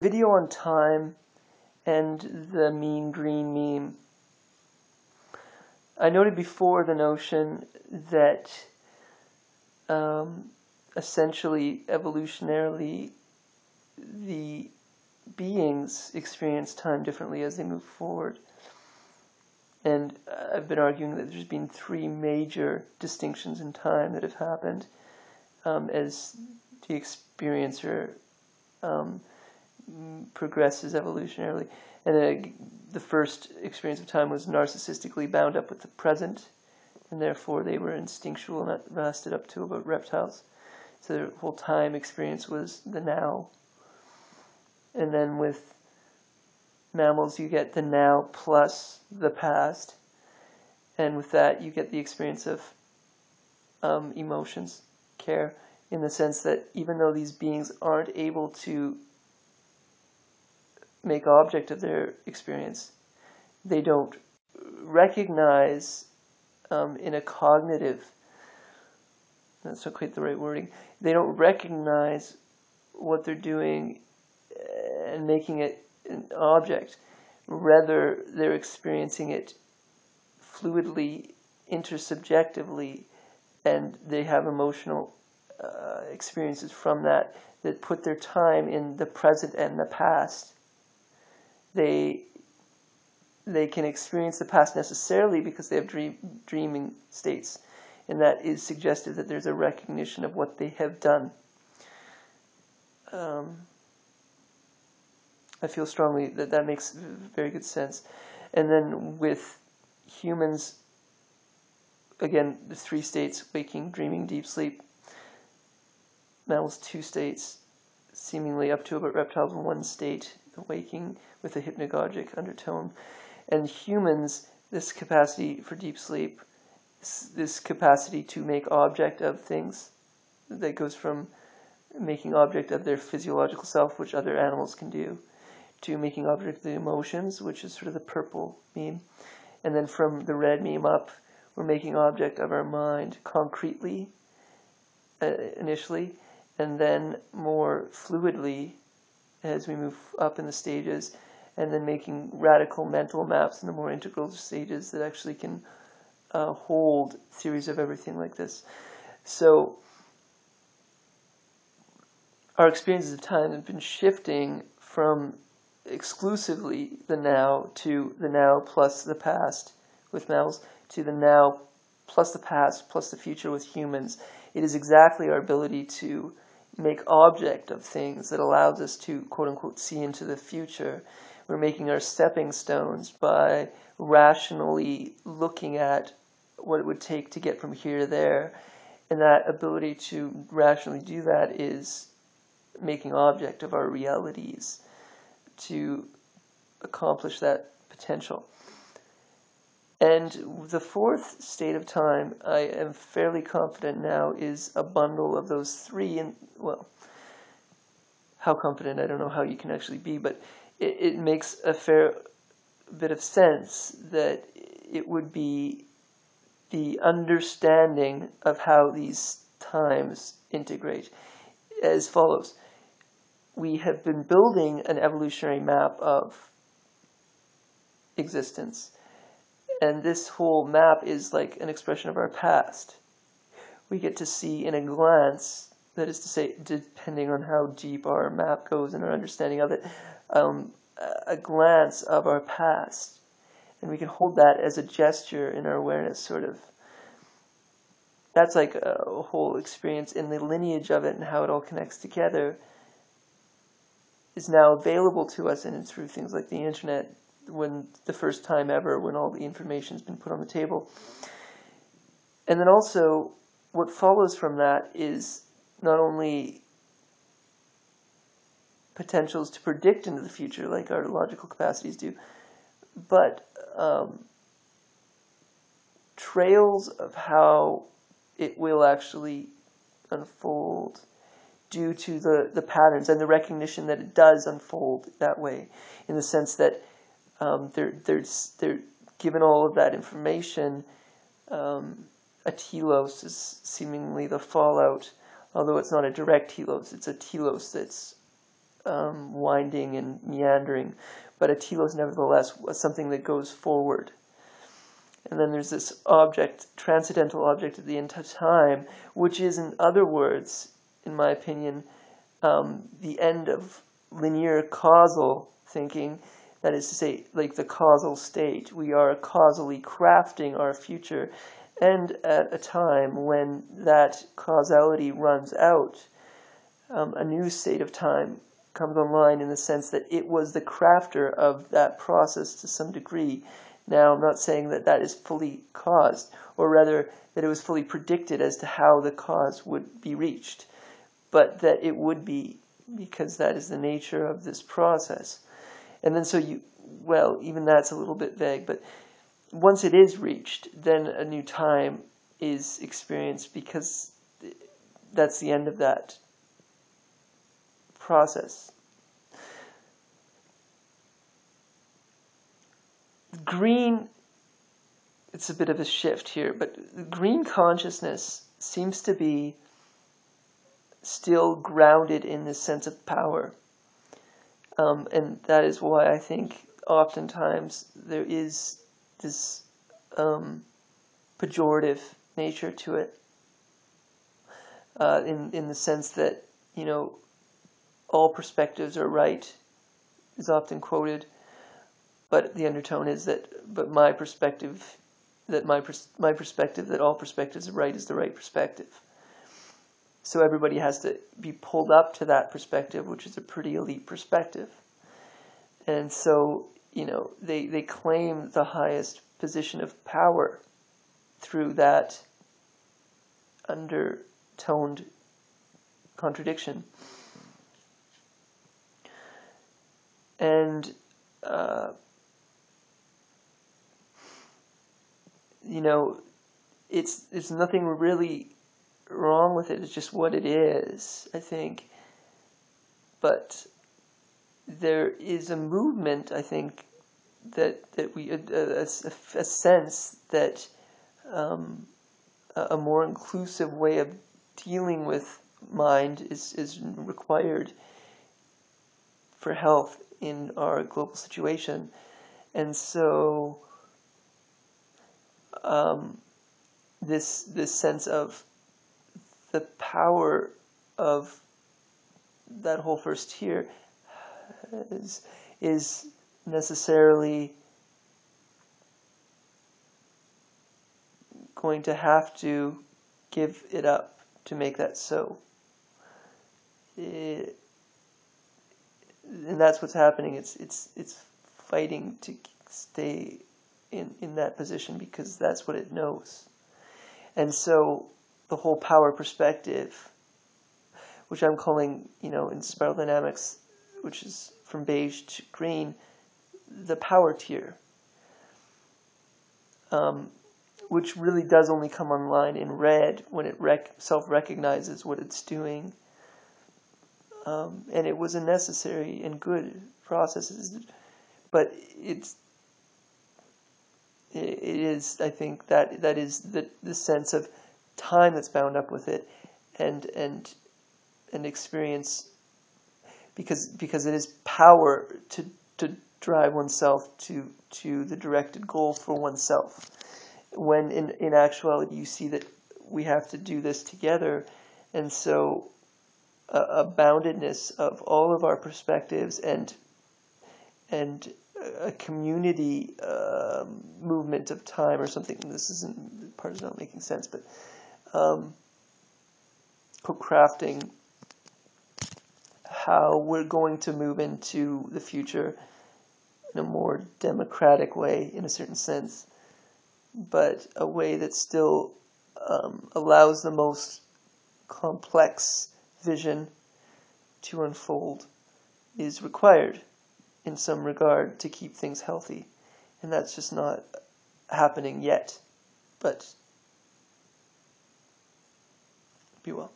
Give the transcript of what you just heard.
Video on time and the mean green meme. I noted before the notion that essentially, evolutionarily, the beings experience time differently as they move forward. And I've been arguing that there's been three major distinctions in time that have happened as the experiencer progresses evolutionarily. And the first experience of time was narcissistically bound up with the present, and therefore they were instinctual, and that lasted up to about reptiles. So their whole time experience was the now. And then with mammals, you get the now plus the past. And with that, you get the experience of emotions, care, in the sense that even though these beings aren't able to make object of their experience, they don't recognize in a cognitive, that's not quite the right wording, they don't recognize what they're doing and making it an object. Rather, they're experiencing it fluidly, intersubjectively, and they have emotional experiences from that put their time in the present and the past. They can experience the past necessarily because they have dreaming states, and that is suggestive that there's a recognition of what they have done. I feel strongly that that makes very good sense. And then with humans, again, the three states: waking, dreaming, deep sleep. Mammals, two states, seemingly up to about reptiles, one state, the waking with a hypnagogic undertone. And humans, this capacity for deep sleep, this capacity to make object of things, that goes from making object of their physiological self, which other animals can do, to making object of the emotions, which is sort of the purple meme. And then from the red meme up, we're making object of our mind concretely, initially, and then more fluidly as we move up in the stages, and then making radical mental maps in the more integral stages that actually can hold theories of everything like this. So our experiences of time have been shifting from exclusively the now to the now plus the past with mammals to the now plus the past plus the future with humans. It is exactly our ability to make object of things that allows us to, quote-unquote, see into the future. We're making our stepping stones by rationally looking at what it would take to get from here to there. And that ability to rationally do that is making object of our realities to accomplish that potential. And the fourth state of time, I am fairly confident now, is a bundle of those three. And, well, how confident, I don't know how you can actually be, but it makes a fair bit of sense that it would be the understanding of how these times integrate as follows. We have been building an evolutionary map of existence. And this whole map is like an expression of our past. We get to see in a glance, that is to say, depending on how deep our map goes and our understanding of it, a glance of our past. And we can hold that as a gesture in our awareness, sort of. That's like a whole experience, in the lineage of it and how it all connects together is now available to us, and through things like the internet, when the first time ever, when all the information's been put on the table. And then also, what follows from that is not only potentials to predict into the future, like our logical capacities do, but trails of how it will actually unfold due to the patterns and the recognition that it does unfold that way, in the sense that they're given all of that information. A telos is seemingly the fallout, although it's not a direct telos, it's a telos that's winding and meandering, but a telos nevertheless something that goes forward. And then there's this object, transcendental object at the end of time, which is, in other words, in my opinion, the end of linear causal thinking. That is to say, like the causal state. We are causally crafting our future, and at a time when that causality runs out, a new state of time comes online, in the sense that it was the crafter of that process to some degree. Now, I'm not saying that that is fully caused, or rather that it was fully predicted as to how the cause would be reached, but that it would be, because that is the nature of this process. And then even that's a little bit vague, but once it is reached, then a new time is experienced, because that's the end of that process. Green, it's a bit of a shift here, but green consciousness seems to be still grounded in this sense of power. And that is why I think oftentimes there is this pejorative nature to it, in the sense that, all perspectives are right, is often quoted, but the undertone is that my perspective that all perspectives are right is the right perspective. So everybody has to be pulled up to that perspective, which is a pretty elite perspective. And so, they claim the highest position of power through that undertoned contradiction. And, it's nothing really wrong with it. It's just what it is, I think. But there is a movement, I think, that we a sense that a more inclusive way of dealing with mind is required for health in our global situation. And so this sense of the power of that whole first tier is necessarily going to have to give it up to make that so. And that's what's happening. It's fighting to stay in that position, because that's what it knows. And so the whole power perspective, which I'm calling, in spiral dynamics, which is from beige to green, the power tier, which really does only come online in red when it self-recognizes what it's doing. And it was a necessary and good process, but it is, I think, that is the sense of time that's bound up with it, and experience, because it is power to drive oneself to the directed goal for oneself, when in actuality you see that we have to do this together. And so a boundedness of all of our perspectives, and a community movement of time, or something. Part is not making sense, but co-crafting how we're going to move into the future in a more democratic way, in a certain sense, but a way that still allows the most complex vision to unfold, is required in some regard to keep things healthy. And that's just not happening yet, but be well.